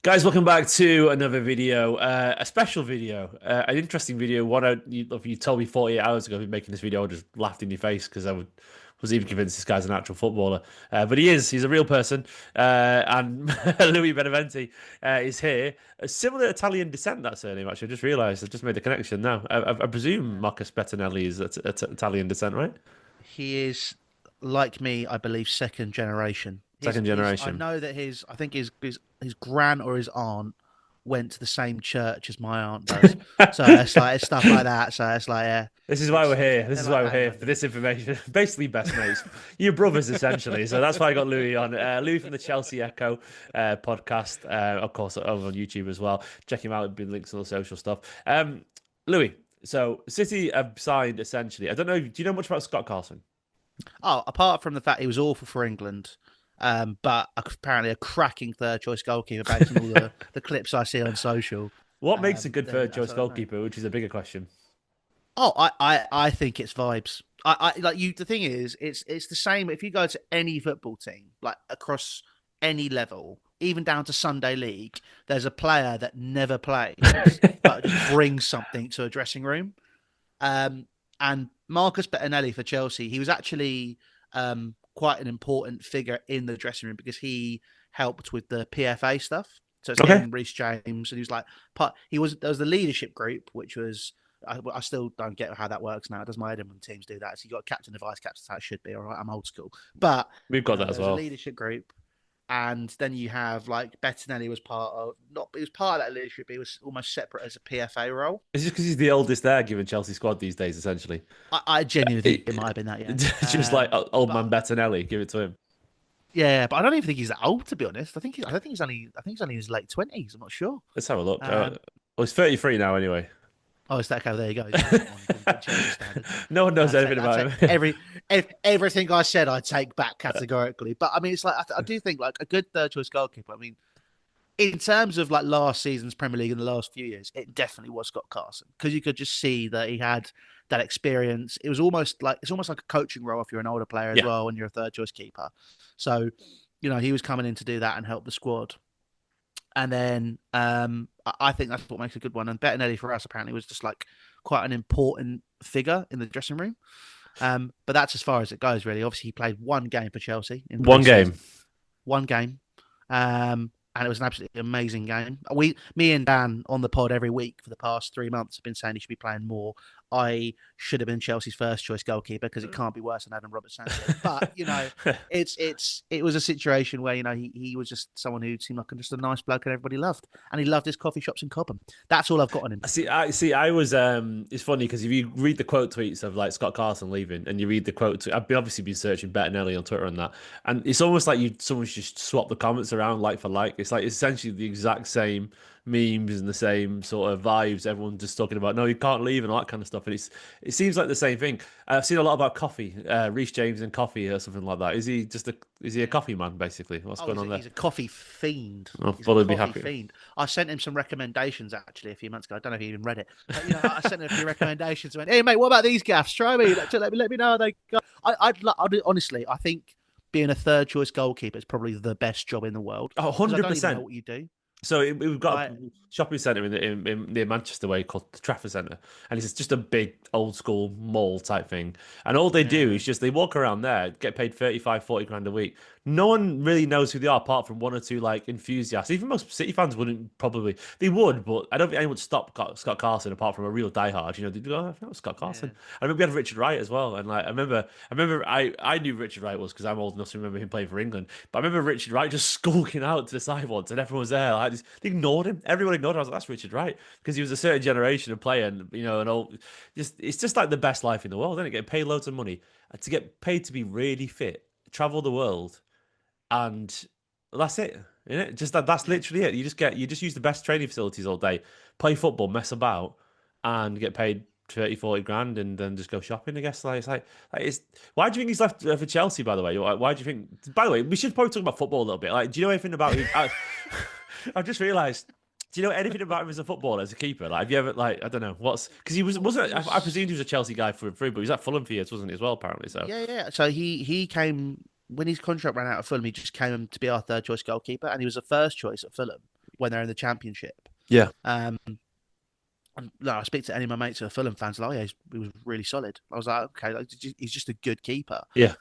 Guys, welcome back to another video, a special video, an interesting video. If you told me 48 hours ago I'd be making this video, I would just laughed in your face because was even convinced this guy's an actual footballer. But he is, he's a real person. And Louis Beneventi is here. A similar Italian descent, that surname, actually. I just realised, I just made the connection now. I presume Marcus Bettinelli is Italian descent, right? He is like me, I believe, second generation. Second I generation. know that I think his gran or his aunt went to the same church as my aunt does. So it's stuff like that. So it's like, yeah, This is why we're here. This they're is like why we're family, here I for think. this information. Basically, best mates, your brothers essentially. So that's why I got Louis on. Louis from the Chelsea Echo podcast, of course, over on YouTube as well. Check him out. It'll be links to all the social stuff. Louis. So City have signed essentially. I don't know. Do you know much about Scott Carson? Oh, apart from the fact he was awful for England, but apparently a cracking third choice goalkeeper based on all the clips I see on social. What makes a good Then third that's choice all I know. goalkeeper, which is a bigger question. Oh, I think it's vibes. I like you. The thing is, it's the same. If you go to any football team, like across any level, even down to Sunday League, there's a player that never plays but just brings something to a dressing room. And Marcus Bettinelli for Chelsea, he was actually quite an important figure in the dressing room because he helped with the PFA stuff. So it's Okay. him, Reece James, and he was like part. He was there was the leadership group, which was I still don't get how that works now. It does my head in when teams do that. So you got a captain and vice captain. That's how it should be. All right, I'm old school, but We've got that as there's a well. leadership group, and then you have like Bettinelli was part of not. He was part of that leadership. He was almost separate as a PFA role. It's just because he's the oldest there, given Chelsea squad these days, essentially. I genuinely think it It, might have been that, yeah. just like old man But Bettinelli, give it to him. yeah, but I don't even think he's that old to be honest. I don't think he's only in his late 20s. I'm not sure. Let's have a look. Um, Well, he's 33 now, anyway. oh, it's that okay. There you go. He's 21 in good Chelsea standards. No one knows anything I about take him. everything I said. I take back categorically. But I mean, it's like I do think like a good third choice goalkeeper. I mean, in terms of like last season's Premier League in the last few years, it definitely was Scott Carson because you could just see that he had that experience. It's almost like a coaching role if you're an older player as Yeah. well and you're a third choice keeper. So, he was coming in to do that and help the squad. And then I think that's what makes a good one. And Bettinelli for us apparently was just like quite an important figure in the dressing room. But that's as far as it goes, really. Obviously, he played one game for Chelsea in One game. pre-season, one game. And it was an absolutely amazing game. Me and Dan on the pod every week for the past 3 months have been saying he should be playing more. I should have been Chelsea's first choice goalkeeper because it can't be worse than Adam Robert Sanchez. But it was a situation where he was just someone who seemed like just a nice bloke and everybody loved, and he loved his coffee shops in Cobham. That's all I've got on him. I was. It's funny because if you read the quote tweets of like Scott Carson leaving, and you read the quote, obviously been searching Bettinelli on Twitter and that, and it's almost like someone's just swapped the comments around like for like. It's like essentially the exact same memes and the same sort of vibes. Everyone's just talking about no, you can't leave and all that kind of stuff. And it seems like the same thing. I've seen a lot about coffee, Reece James and coffee or something like that. Is he a coffee man basically? What's Oh, going on there? he's a coffee fiend. Oh, He's a fully be coffee happy. fiend. I sent him some recommendations actually a few months ago. I don't know if he even read it. But, I sent him a few recommendations. I went, hey mate, what about these gaffs? Try me. Let me know how they go. Honestly, I think being a third choice goalkeeper is probably the best job in the world Oh, because I don't even know 100%. what you do. So we've got Like, a shopping centre near Manchester way called the Trafford Centre, and it's just a big old school mall type thing. And all they do yeah, is just they walk around there, get paid 35, 40 grand a week. No one really knows who they are apart from one or two like enthusiasts. Even most City fans wouldn't probably they would, but I don't think anyone would stop Scott Carson apart from a real diehard. They'd go, oh, that Scott Carson. yeah. I remember we had Richard Wright as well, and like I knew Richard Wright was because I'm old enough to remember him playing for England. But I remember Richard Wright just skulking out to the side once, and everyone was there. Like, they ignored him. Everyone ignored him. I was like, that's Richard Wright because he was a certain generation of player, and an old. It's just like the best life in the world, isn't it? Getting paid loads of money to get paid to be really fit, travel the world, and that's it. Isn't it? That's literally it. You just use the best training facilities all day, play football, mess about, and get paid 30, 40 grand and then just go shopping, I guess. It's why do you think he's left for Chelsea, by the way? Why do you think by the way, we should probably talk about football a little bit. Like, do you know anything about him? I've just realised. Do you know anything about him as a footballer, as a keeper? Like, have you ever I don't know what's because he wasn't. I presumed he was a Chelsea guy through and through, but he was at Fulham for years, wasn't he, as well? Apparently, so Yeah, yeah. So he came when his contract ran out of Fulham. He just came to be our third choice goalkeeper, and he was a first choice at Fulham. when they're in the Championship. Yeah. And no, I speak to any of my mates who are Fulham fans, like, oh yeah, he was really solid. I was like, okay, like, he's just a good keeper. Yeah.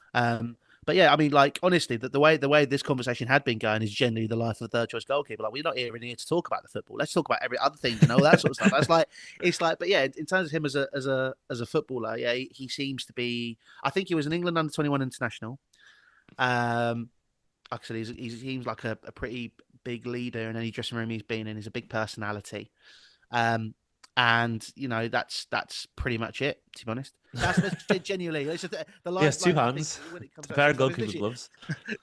But yeah, I mean, like honestly, the way this conversation had been going is generally the life of a third choice goalkeeper. Like we're not here to talk about the football. Let's talk about every other thing, all that sort of stuff. That's like it's like, but yeah, in terms of him as a footballer, yeah, he seems to be. I think he was an England under-21 international. Actually, he seems like a pretty big leader in any dressing room he's been in. He's a big personality. And that's pretty much it. To be honest, that's genuinely. It's just the life. Yes, two hands. When it comes A to pair of goalkeeper gloves.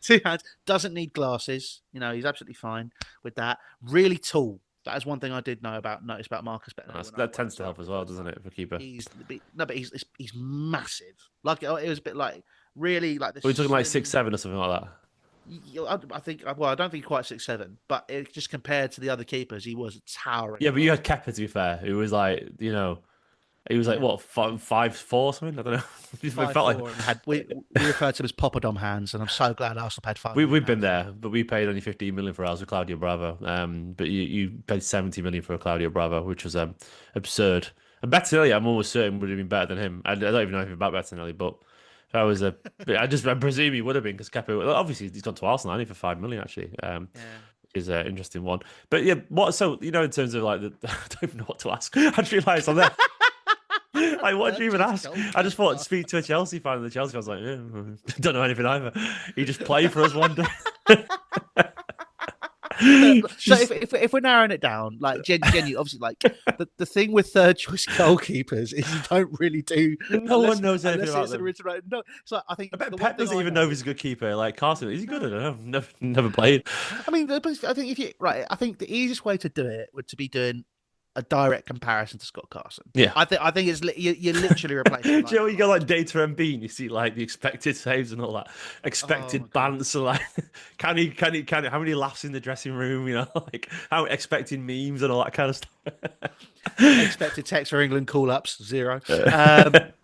two hands. Doesn't need glasses. He's absolutely fine with that. Really tall. That is one thing I did notice about Marcus Bettinelli. That tends to help as well, doesn't it, for keeper? He's massive. Like it was a bit like really like this. We're talking like 6'7" or something like that. I think. Well, I don't think quite 6'7", but just compared to the other keepers, he was towering. Yeah, but you had Kepa, to be fair, who was like, he was like what 5'4" something. I don't know. It felt like we referred to him as Poppadom hands, and I'm so glad Arsenal paid 5 million. We've been there, but we paid only 15 million for ours with Claudio Bravo. But you paid 70 million for a Claudio Bravo, which was absurd. And Bettinelli, I'm almost certain would have been better than him. I don't even know anything about Bettinelli, but that was I presume he would have been because Kepa. Obviously, he's gone to Arsenal only for 5 million actually. Is an interesting one. But yeah, so in terms of like, I don't even know what to ask. I just realised I'm there. Like, what do you even ask? I just thought speak to a Chelsea fan, and the Chelsea fan was like, don't know anything either. He just played for us one day. So if we're narrowing it down, like genuinely, obviously, like the thing with third choice goalkeepers is you don't really do. No one knows anything about them. No, so I think Pep doesn't even know if he's a good keeper. Like Carson, is he good? I don't know. Never played. I mean, I think I think the easiest way to do it would to be doing a direct comparison to Scott Carson. Yeah, I think it's you're literally replacing. Do you know when you go like data and bean, you see like the expected saves and all that, expected bants, and like can he how many laughs in the dressing room, like how expected memes and all that kind of stuff. Expected text for England call ups 0.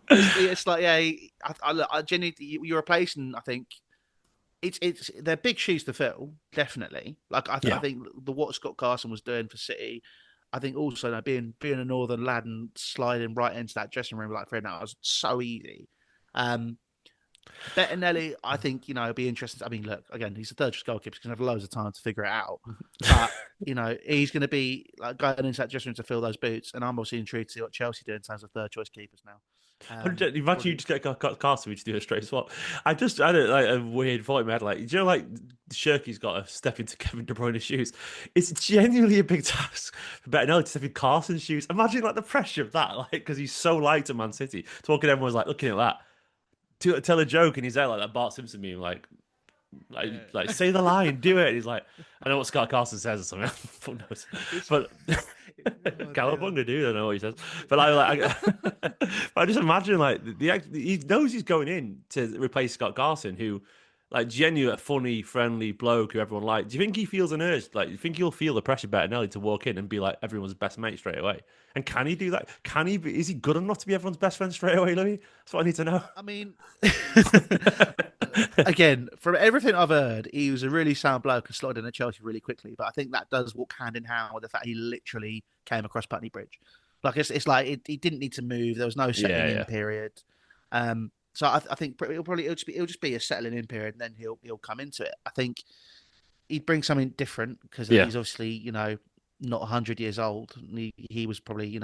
It's like I genuinely you're replacing. I think it's they're big shoes to fill, definitely. Like I think what Scott Carson was doing for City. I think also being a northern lad and sliding right into that dressing room like Fred now was so easy. Bettinelli, I think it'd be interesting. I mean, look again, he's a third choice goalkeeper. He's gonna have loads of time to figure it out. But he's gonna be like going into that dressing room to fill those boots. And I'm also intrigued to see what Chelsea do in terms of third choice keepers now. Imagine you just get Carson, we just do a straight swap. I had a weird thought in my head, like, do you know, like Shirky's got to step into Kevin De Bruyne's shoes. It's genuinely a big task for Bettinelli to step in Carson's shoes. Imagine like the pressure of that, like because he's so light at Man City. Talking, everyone's like looking at that. To tell a joke, and he's there like that Bart Simpson meme, like say the line, do it. And he's like, I know what Scott Carson says or something. Fuck knows. But Cowabunga, dude, I don't know what he says. But I just imagine like he knows he's going in to replace Scott Carson, who like genuine, funny, friendly bloke who everyone likes. Do you think he feels an urge? Like, do you think he'll feel the pressure, Bettinelli, to walk in and be like everyone's best mate straight away? And can he do that? Can he? Is he good enough to be everyone's best friend straight away, Louis? That's what I need to know. I mean, again, from everything I've heard, he was a really sound bloke and slotted in at Chelsea really quickly. But I think that does walk hand in hand with the fact he literally came across Putney Bridge. Like it's like he didn't need to move. There was no settling in period. So I think it'll just be a settling in period, and then he'll come into it. I think he'd bring something different because he's obviously not 100 years old. He was probably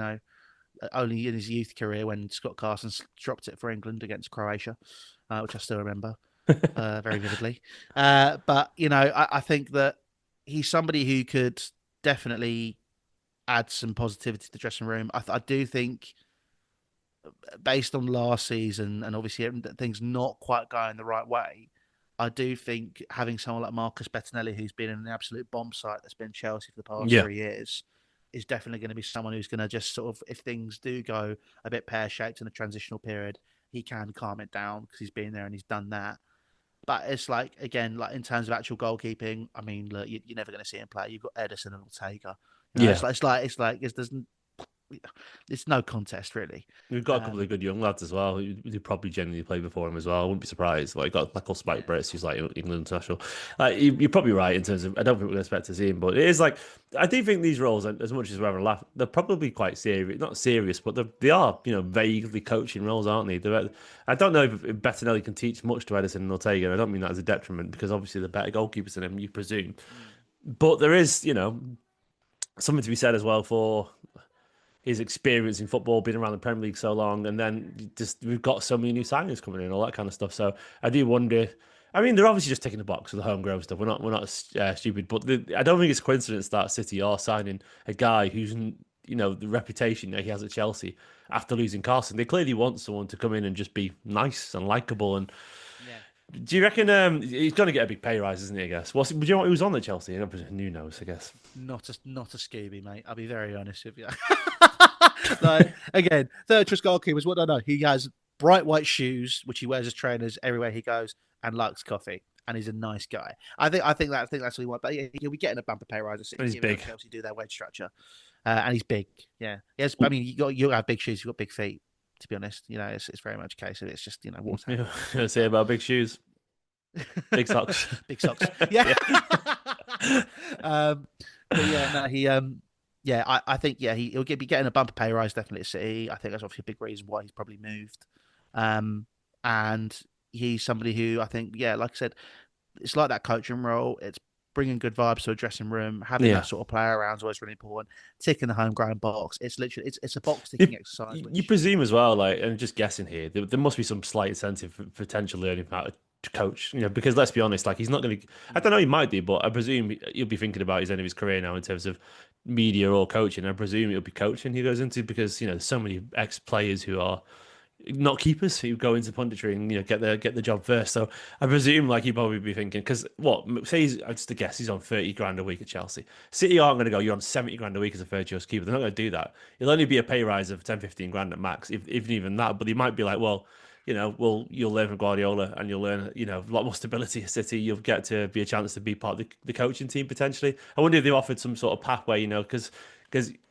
only in his youth career when Scott Carson dropped it for England against Croatia, which I still remember very vividly. But I think that he's somebody who could definitely add some positivity to the dressing room. I do think, based on last season and obviously things not quite going the right way, I do think having someone like Marcus Bettinelli, who's been in an absolute bomb site that's been Chelsea for the past 3 years, is definitely going to be someone who's going to just sort of, if things do go a bit pear-shaped in a transitional period, he can calm it down because he's been there and he's done that. But it's like, again, like in terms of actual goalkeeping, I mean, look, you're never going to see him play. You've got Ederson and Ortega. It's like there's it's no contest really. We've got a couple of Um, good young lads as well who probably genuinely play before him as well. I wouldn't be surprised. Like got like Spike yeah, Brits, who's like England international. You're probably right in terms of I don't think we're going to expect to see him, but it is like I do think these roles, as much as we're having a laugh, they're probably quite serious. Not serious, but they are vaguely coaching roles, aren't they? I don't know if Bettinelli can teach much to Edison and Ortega. I don't mean that as a detriment because obviously they're better goalkeepers than him, you presume. mm, But there is something to be said as well for his experience in football, being around the Premier League so long, and then just we've got so many new signings coming in, all that kind of stuff. So I do wonder. I mean, they're obviously just taking the box of the homegrown stuff. We're not stupid, but I don't think it's coincidence that City are signing a guy who's the reputation that he has at Chelsea after losing Carson. They clearly want someone to come in and just be nice and likable. And yeah. do you reckon he's going to get a big pay rise, isn't he? I guess. Do you know what he was on at Chelsea? Who knows? I guess. Not a Scooby, mate. I'll be very honest with you. Like again, third choice goalkeepers. What do I know? He has bright white shoes, which he wears as trainers everywhere he goes, and likes coffee. And he's a nice guy. I think that's what he wants. But yeah, he'll be getting a bumper pay rise at And 60. he's big. Chelsea do their wage structure, and he's big. Yeah, yes. I mean, you have big shoes. You've got big feet. To be honest, it's very much a case of it's just what's happening. Yeah, say about big shoes, big socks, big socks. Yeah. yeah. But yeah, no, yeah, I think he'll be getting a bumper pay rise definitely at City. I think that's obviously a big reason why he's probably moved. And he's somebody who I think, yeah, like I said, it's like that coaching role. It's bringing good vibes to a dressing room, having Yeah. that sort of player around is always really important. Ticking the homegrown box. It's literally it's a box You, ticking exercise. you presume as well, like, and just guessing here, there must be some slight incentive for potential learning how to coach, because let's be honest, like he's not going to. I don't know, he might do, but I presume he'll be thinking about his end of his career now in terms of media or coaching. I presume it'll be coaching he goes into because there's so many ex players who are not keepers who go into punditry and get the job first. So I presume like he'd probably be thinking because say just a guess he's on 30 grand a week at Chelsea. City aren't going to go you're on 70 grand a week as a third choice keeper. They're not going to do that. It'll only be a pay rise of 10, 15 grand at max, if even that. But they might be like, well, you'll learn from Guardiola and you'll learn, a lot more stability at City. You'll get to be a chance to be part of the coaching team potentially. I wonder if they offered some sort of pathway, because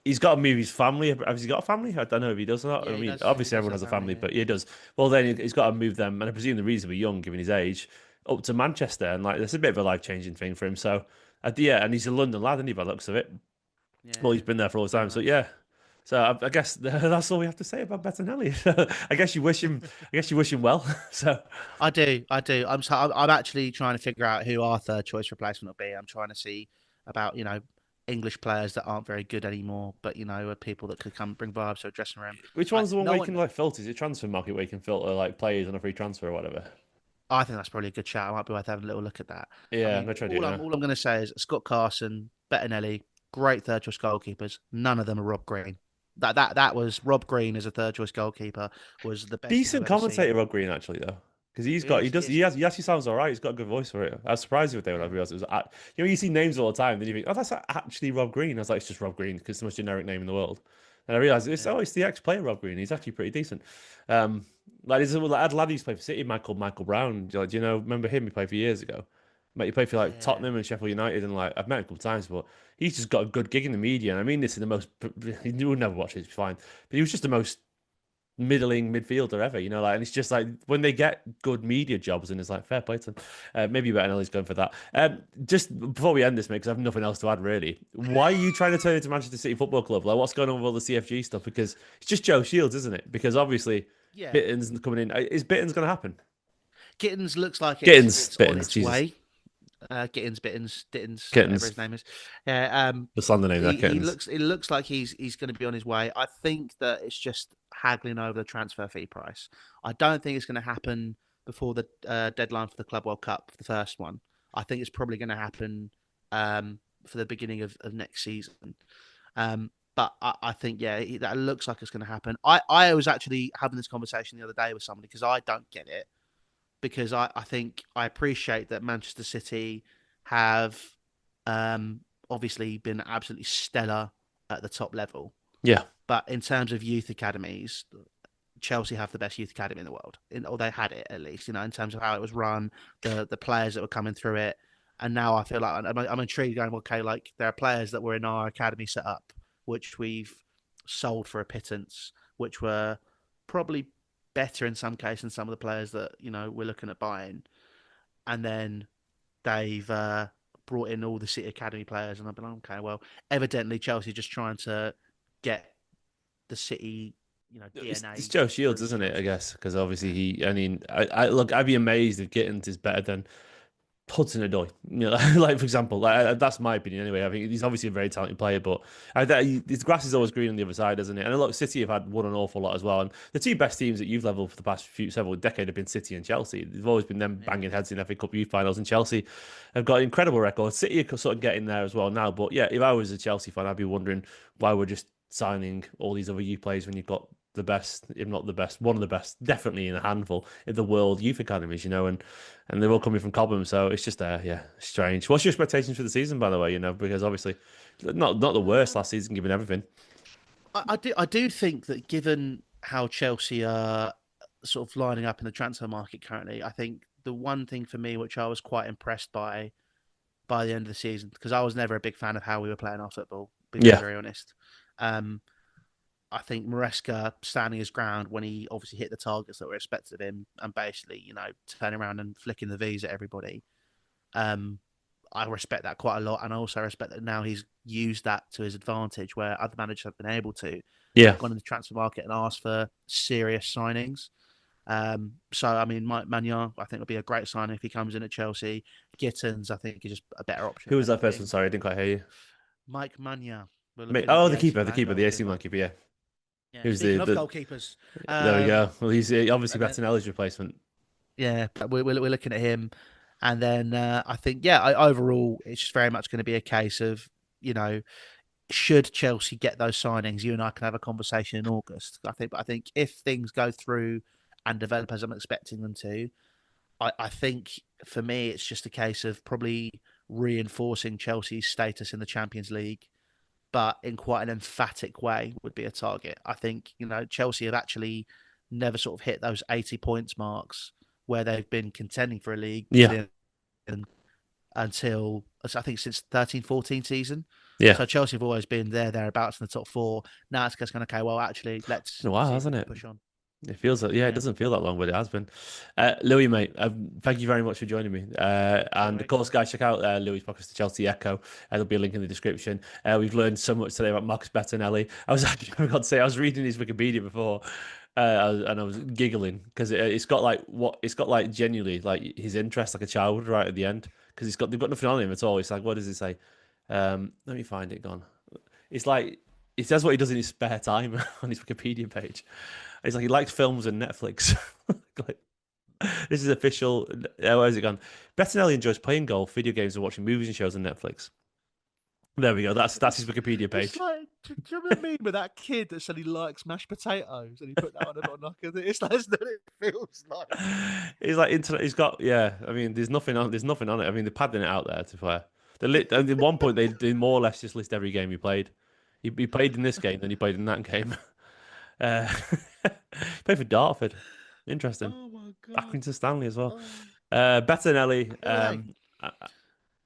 he's got to move his family. Has he got a family? I don't know if he does or not. Yeah, I mean, he obviously does everyone have has a family, family, but he does. Well, then he's got to move them, and I presume they're reasonably young, given his age, up to Manchester, and like that's a bit of a life changing thing for him. So, yeah, and he's a London lad, isn't he? By the looks of it. yeah. Well, he's been there for all the Very time. So much. yeah. So I guess that's all we have to say about Bettinelli. I guess you wish him. I guess you wish him well. So I do. I'm actually trying to figure out who our third choice replacement will be. I'm trying to see about English players that aren't very good anymore, but are people that could come bring vibes to a dressing room. which one's the one No where you one. can like filter? Is it transfer market where you can filter like players on a free transfer or whatever? I think that's probably a good shout. I might be worth having a little look at that. I Yeah, I'm mean, gonna try to do all it I'm now. all I'm going to say is Scott Carson, Bettinelli, great third choice goalkeepers. None of them are Rob Green. That was Rob Green as a third choice goalkeeper was the best thing I've Decent ever seen. commentator, Rob Green, actually, though. Because He is, he is. he actually sounds all right. He's got a good voice for it. I was surprised with it when I Yeah, realized it was, you see names all the time, then you think, oh, that's actually Rob Green. I was like, it's just Rob Green because it's the most generic name in the world. And I realized yeah, it's the ex-player Rob Green. He's actually pretty decent. Like there's a lad who's played for City, Michael Brown. Do you know? Remember him? He played for years ago. Mate, he played for like yeah. Tottenham and Sheffield United, and like I've met him a couple of times, but he's just got a good gig in the media. And I mean this in the most. You would never watch it, it's fine. But he was just the most middling midfielder ever, and it's just like when they get good media jobs and it's like fair play to them. Maybe Bettinelli's going for that. Just before we end this, mate, because I have nothing else to add really. Why are you trying to turn into Manchester City Football Club? Like, what's going on with all the CFG stuff? Because it's just Joe Shields, isn't it? Because obviously Yeah. Bitten's coming in. Is Bitten's going to happen? Gittins looks like Gittins, it's on Bittens, its Jesus, way. Dittins, whatever Gittins. his name is. Yeah, The slander name there, he Gittins. looks. It looks like he's going to be on his way. I think that it's just haggling over the transfer fee price. I don't think it's going to happen before the deadline for the Club World Cup, the first one. I think it's probably going to happen for the beginning of next season. But I think that looks like it's going to happen. I was actually having this conversation the other day with somebody because I don't get it because I think I appreciate that Manchester City have obviously been absolutely stellar at the top level. Yeah, But in terms of youth academies, Chelsea have the best youth academy in the world, or they had it at least, in terms of how it was run, the players that were coming through it. And now I feel like I'm intrigued going, okay, like there are players that were in our academy set up, which we've sold for a pittance, which were probably better in some cases than some of the players that we're looking at buying. And then they've brought in all the City Academy players, and I've been like, okay, well, evidently Chelsea just trying to get the City, It's DNA Joe Shields, through isn't it? I Chelsea. guess because obviously Yeah, he. I mean, look. I'd be amazed if Gittins is better than Hudson-Odoi. Like for example, yeah, that's my opinion anyway. I think he's obviously a very talented player, but his grass is always green on the other side, isn't it? And look, City have had won an awful lot as well. And the two best teams that you've leveled for the past several decades have been City and Chelsea. They've always been them yeah. banging heads in FA Cup youth finals, and Chelsea have got incredible records. City are sort of getting there as well now. But yeah, if I was a Chelsea fan, I'd be wondering why we're just signing all these other youth players when you've got the best, if not the best, one of the best, definitely in a handful in the world youth academies, and they're all coming from Cobham, so it's just yeah, strange. What's your expectations for the season, by the way? Because obviously, not the worst last season, given everything. I do think that given how Chelsea are sort of lining up in the transfer market currently, I think the one thing for me which I was quite impressed by the end of the season, because I was never a big fan of how we were playing our football, being very, Yeah, very honest. Um, I think Maresca standing his ground when he obviously hit the targets that were expected of him and basically, turning around and flicking the V's at everybody. Um, I respect that quite a lot. And I also respect that now he's used that to his advantage where other managers have been able to. yeah. They've gone in the transfer market and asked for serious signings. So, I mean, Mike Maignan, I think, will be a great signing if he comes in at Chelsea. Gittins, I think, is just a better option, Who if was that person? anything. Sorry, I didn't quite hear you. Mike Maignan, we're Mate, looking at oh, the AC the Milan keeper, the AC Milan goalkeeper. keeper. Yeah, Yeah, who's speaking of the? goalkeepers, There we go. Well, he's obviously and then Bettinelli's replacement. yeah, but we're looking at him, and then I think overall it's just very much going to be a case of you know should Chelsea get those signings, you and I can have a conversation in August. But I think if things go through and develop as I'm expecting them to, I think for me it's just a case of probably reinforcing Chelsea's status in the Champions League, but in quite an emphatic way would be a target. I think, Chelsea have actually never sort of hit those 80 points marks where they've been contending for a league to Yeah, the end until I think since 13-14 season. yeah. So Chelsea have always been thereabouts in the top four. Now it's just going, okay, well, actually, It's been let's a while, see if we hasn't can it? push on. It feels like, yeah, it Yeah, doesn't feel that long, but it has been. Louis, mate, thank you very much for joining me. no And of worries. course, guys, check out Louis' podcast, The Chelsea Echo. There'll be a link in the description. We've learned so much today about Marcus Bettinelli. I was actually, I forgot to say, I was reading his Wikipedia before, and I was giggling because it's got like it's got like genuinely like his interest, like a child, right at the end. Because they've got nothing on him at all. It's like, what does it say? Let me find it. Gone. It's like it says what he does in his spare time on his Wikipedia page. It's like he likes films and Netflix. Like, this is official. Where's it gone? Bettinelli enjoys playing golf, video games, and watching movies and shows on Netflix. There we go. That's his It's Wikipedia it's page. like, do you remember me with that kid that said he likes mashed potatoes and he put that on a little knocker? It's like, that's what it feels like. He's like internet. He's got yeah. I mean, there's nothing on. There's nothing on it. I mean, they're padding it out there. To be fair, at one point they more or less just list every game he played. He played in this game, then he played in that game. Uh, played for Dartford. Interesting. Oh my god. Accrington Stanley as well. Oh, Bettinelli. who are they?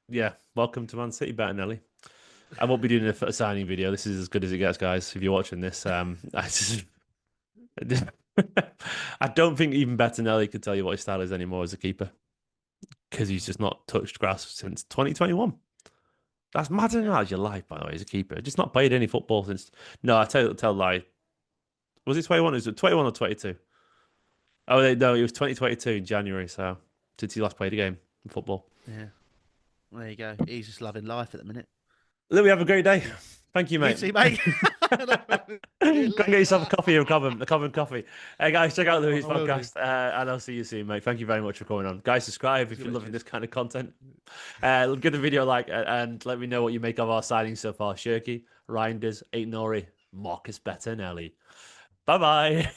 Yeah, welcome to Man City, Bettinelli. I won't be doing a signing video. This is as good as it gets, guys. If you're watching this, I don't think even Bettinelli could tell you what his style is anymore as a keeper because he's just not touched grass since 2021. That's mad in Yeah. out your life, by the way, as a keeper. Just not played any football since. No, I tell a lie. Was it 21? Was it 21 or 22? Oh no, it was 2022 in January. So since he last played a game in football. Yeah. There you go. He's just loving life at the minute. Louis, have a great day. Yeah. Thank you, You mate. too, mate. Go and get yourself a coffee or a Cobham coffee. Hey, guys, check out Louis' I will do. podcast, and I'll see you soon, mate. Thank you very much for coming on. Guys, subscribe if See you're you later, loving cheers. this kind of content. Give the video a like, and let me know what you make of our signings so far. Shirky, Reinders, Ait Nori, Marcus Bettinelli. Bye-bye.